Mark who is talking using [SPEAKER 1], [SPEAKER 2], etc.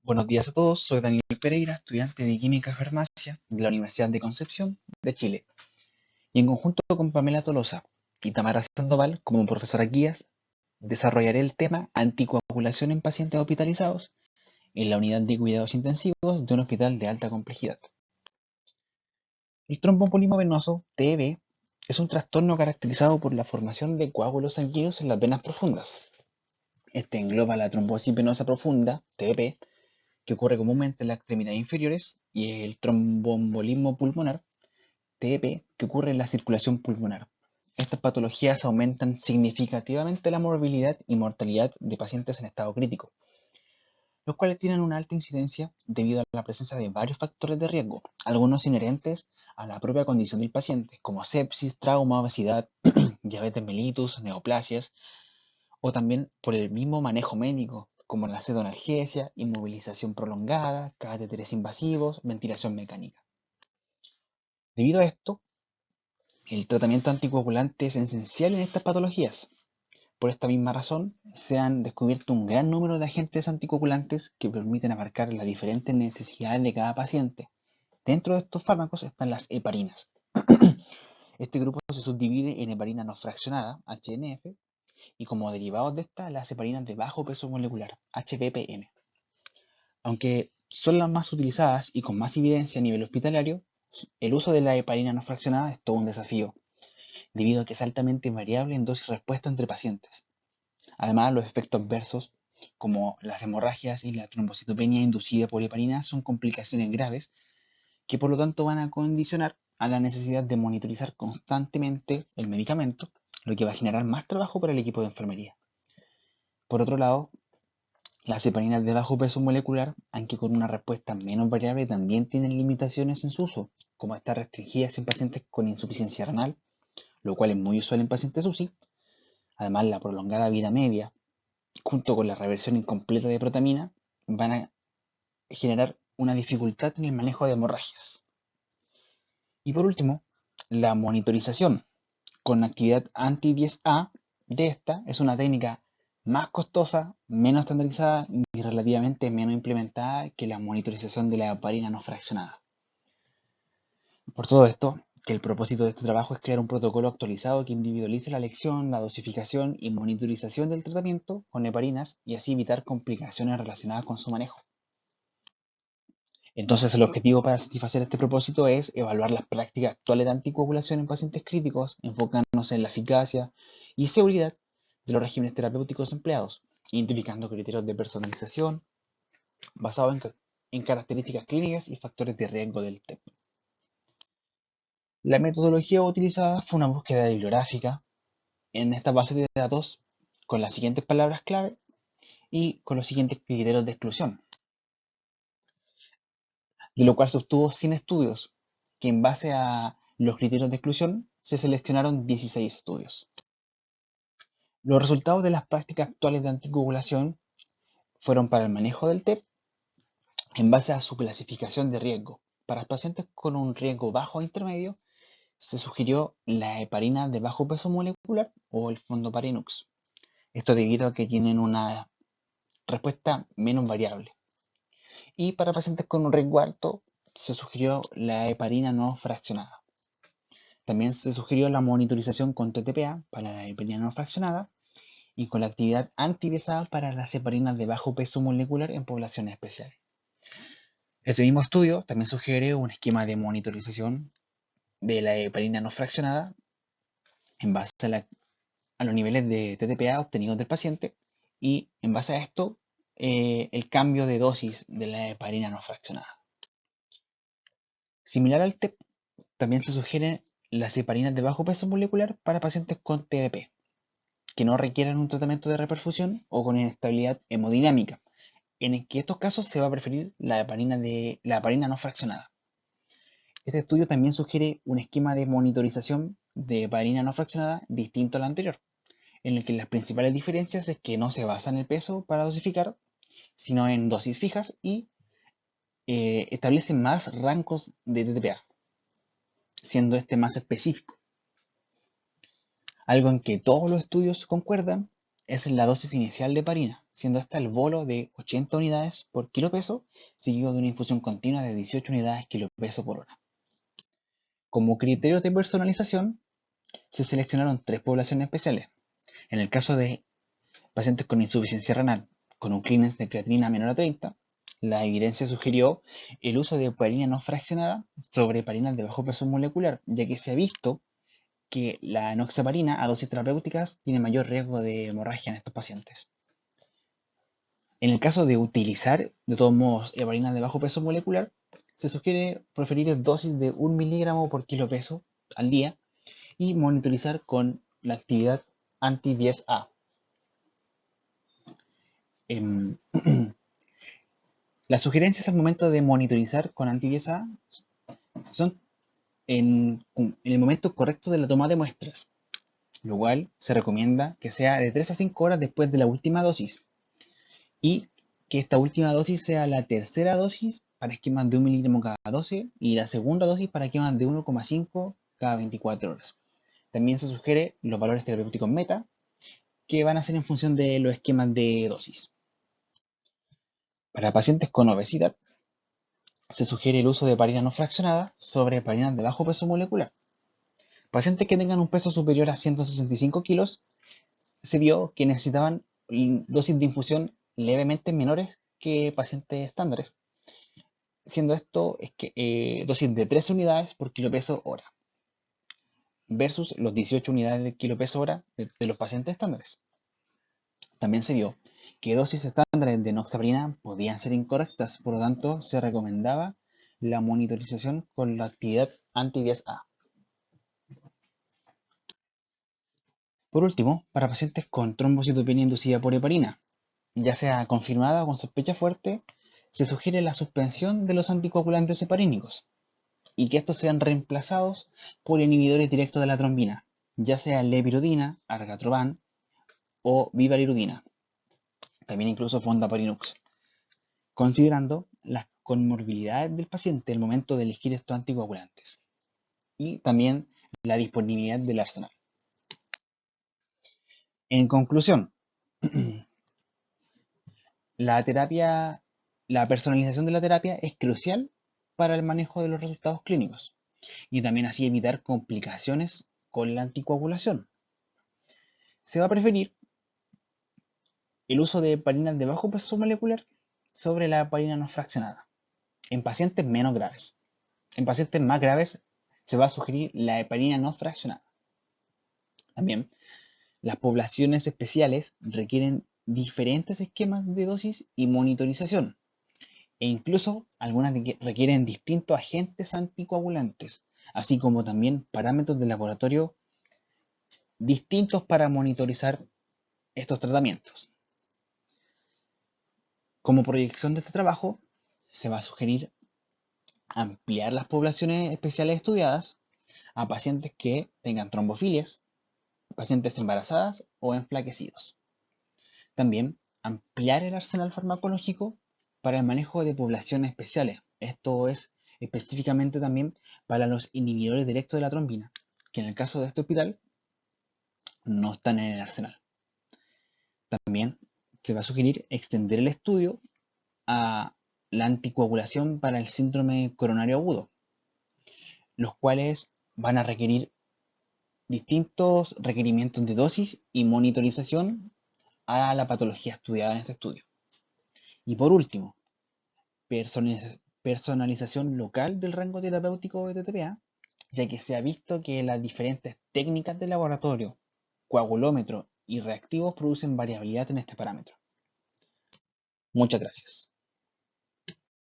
[SPEAKER 1] Buenos días a todos, soy Daniel Pereira, estudiante de Química y Farmacia de la Universidad de Concepción de Chile. Y en conjunto con Pamela Tolosa y Tamara Sandoval, como profesora guías, desarrollaré el tema anticoagulación en pacientes hospitalizados en la unidad de cuidados intensivos de un hospital de alta complejidad. El tromboembolismo venoso, TEV, es un trastorno caracterizado por la formación de coágulos sanguíneos en las venas profundas. Este engloba la trombosis venosa profunda, TEP, que ocurre comúnmente en las extremidades inferiores, y el tromboembolismo pulmonar, TEP, que ocurre en la circulación pulmonar. Estas patologías aumentan significativamente la morbilidad y mortalidad de pacientes en estado crítico, los cuales tienen una alta incidencia debido a la presencia de varios factores de riesgo, algunos inherentes a la propia condición del paciente, como sepsis, trauma, obesidad, diabetes mellitus, neoplasias, o también por el mismo manejo médico, como la cetoanalgesia, inmovilización prolongada, catéteres invasivos, ventilación mecánica. Debido a esto, el tratamiento anticoagulante es esencial en estas patologías. Por esta misma razón, se han descubierto un gran número de agentes anticoagulantes que permiten abarcar las diferentes necesidades de cada paciente. Dentro de estos fármacos están las heparinas. Este grupo se subdivide en heparina no fraccionada, HNF, y como derivados de esta, las heparinas de bajo peso molecular, HPPM. Aunque son las más utilizadas y con más evidencia a nivel hospitalario, el uso de la heparina no fraccionada es todo un desafío, debido a que es altamente variable en dosis respuesta entre pacientes. Además, los efectos adversos, como las hemorragias y la trombocitopenia inducida por heparina, son complicaciones graves que por lo tanto van a condicionar a la necesidad de monitorizar constantemente el medicamento, lo que va a generar más trabajo para el equipo de enfermería. Por otro lado, las heparinas de bajo peso molecular, aunque con una respuesta menos variable, también tienen limitaciones en su uso, como estar restringidas en pacientes con insuficiencia renal, lo cual es muy usual en pacientes UCI. Además, la prolongada vida media, junto con la reversión incompleta de protamina, van a generar una dificultad en el manejo de hemorragias. Y por último, la monitorización con actividad anti-10A de esta es una técnica más costosa, menos estandarizada y relativamente menos implementada que la monitorización de la heparina no fraccionada. Por todo esto, que el propósito de este trabajo es crear un protocolo actualizado que individualice la elección, la dosificación y monitorización del tratamiento con heparinas y así evitar complicaciones relacionadas con su manejo. Entonces, el objetivo para satisfacer este propósito es evaluar las prácticas actuales de anticoagulación en pacientes críticos, enfocándose en la eficacia y seguridad de los regímenes terapéuticos empleados, identificando criterios de personalización basados en características clínicas y factores de riesgo del TEP. La metodología utilizada fue una búsqueda bibliográfica en esta base de datos con las siguientes palabras clave y con los siguientes criterios de exclusión, de lo cual se obtuvo 100 estudios, que en base a los criterios de exclusión se seleccionaron 16 estudios. Los resultados de las prácticas actuales de anticoagulación fueron para el manejo del TEP en base a su clasificación de riesgo. Para pacientes con un riesgo bajo o intermedio, se sugirió la heparina de bajo peso molecular o el fondoparinux. Esto debido a que tienen una respuesta menos variable. Y para pacientes con un riesgo alto, se sugirió la heparina no fraccionada. También se sugirió la monitorización con TTPA para la heparina no fraccionada y con la actividad anti-DSA para las heparinas de bajo peso molecular en poblaciones especiales. Este mismo estudio también sugiere un esquema de monitorización de la heparina no fraccionada en base a los niveles de TTPA obtenidos del paciente y en base a esto el cambio de dosis de la heparina no fraccionada. Similar al TEP, también se sugieren las heparinas de bajo peso molecular para pacientes con TDP, que no requieran un tratamiento de reperfusión o con inestabilidad hemodinámica, en que estos casos se va a preferir la heparina no fraccionada. Este estudio también sugiere un esquema de monitorización de heparina no fraccionada distinto al anterior, en el que las principales diferencias es que no se basa en el peso para dosificar, sino en dosis fijas y establece más rangos de TTPA, siendo este más específico. Algo en que todos los estudios concuerdan es en la dosis inicial de heparina, siendo esta el bolo de 80 unidades por kilo peso, seguido de una infusión continua de 18 unidades kilo peso por hora. Como criterio de personalización, se seleccionaron 3 poblaciones especiales. En el caso de pacientes con insuficiencia renal, con un clearance de creatinina menor a 30, la evidencia sugirió el uso de heparina no fraccionada sobre heparinas de bajo peso molecular, ya que se ha visto que la enoxaparina a dosis terapéuticas tiene mayor riesgo de hemorragia en estos pacientes. En el caso de utilizar, de todos modos, heparinas de bajo peso molecular, se sugiere preferir dosis de 1 miligramo por kilo peso al día y monitorizar con la actividad anti-10A. Las sugerencias al momento de monitorizar con anti-10A son en el momento correcto de la toma de muestras, lo cual se recomienda que sea de 3 a 5 horas después de la última dosis y que esta última dosis sea la tercera dosis para esquemas de 1 miligramo cada 12 y la segunda dosis para esquemas de 1,5 cada 24 horas. También se sugiere los valores terapéuticos meta, que van a ser en función de los esquemas de dosis. Para pacientes con obesidad, se sugiere el uso de heparina no fraccionada sobre heparinas de bajo peso molecular. Pacientes que tengan un peso superior a 165 kilos, se vio que necesitaban dosis de infusión levemente menores que pacientes estándares, siendo esto dosis de 13 unidades por kilo peso hora, versus los 18 unidades de kilo peso hora de los pacientes estándares. También se vio que dosis estándares de enoxaparina podían ser incorrectas, por lo tanto se recomendaba la monitorización con la actividad anti-10A. Por último, para pacientes con trombocitopenia inducida por heparina, ya sea confirmada o con sospecha fuerte, se sugiere la suspensión de los anticoagulantes heparínicos y que estos sean reemplazados por inhibidores directos de la trombina, ya sea lepirodina, argatroban o vivarirudina, también incluso fondaparinux, considerando las comorbilidades del paciente al momento de elegir estos anticoagulantes y también la disponibilidad del arsenal. En conclusión, la personalización de la terapia es crucial para el manejo de los resultados clínicos y también así evitar complicaciones con la anticoagulación. Se va a preferir el uso de heparinas de bajo peso molecular sobre la heparina no fraccionada en pacientes menos graves. En pacientes más graves se va a sugerir la heparina no fraccionada. También, las poblaciones especiales requieren diferentes esquemas de dosis y monitorización, e incluso algunas requieren distintos agentes anticoagulantes, así como también parámetros de laboratorio distintos para monitorizar estos tratamientos. Como proyección de este trabajo, se va a sugerir ampliar las poblaciones especiales estudiadas a pacientes que tengan trombofilias, pacientes embarazadas o enflaquecidos. También ampliar el arsenal farmacológico para el manejo de poblaciones especiales. Esto es específicamente también para los inhibidores directos de la trombina, que en el caso de este hospital no están en el arsenal. También se va a sugerir extender el estudio a la anticoagulación para el síndrome coronario agudo, los cuales van a requerir distintos requerimientos de dosis y monitorización a la patología estudiada en este estudio. Y por último, personalización local del rango terapéutico de TTPA, ya que se ha visto que las diferentes técnicas de laboratorio, coagulómetro y reactivos producen variabilidad en este parámetro. Muchas gracias.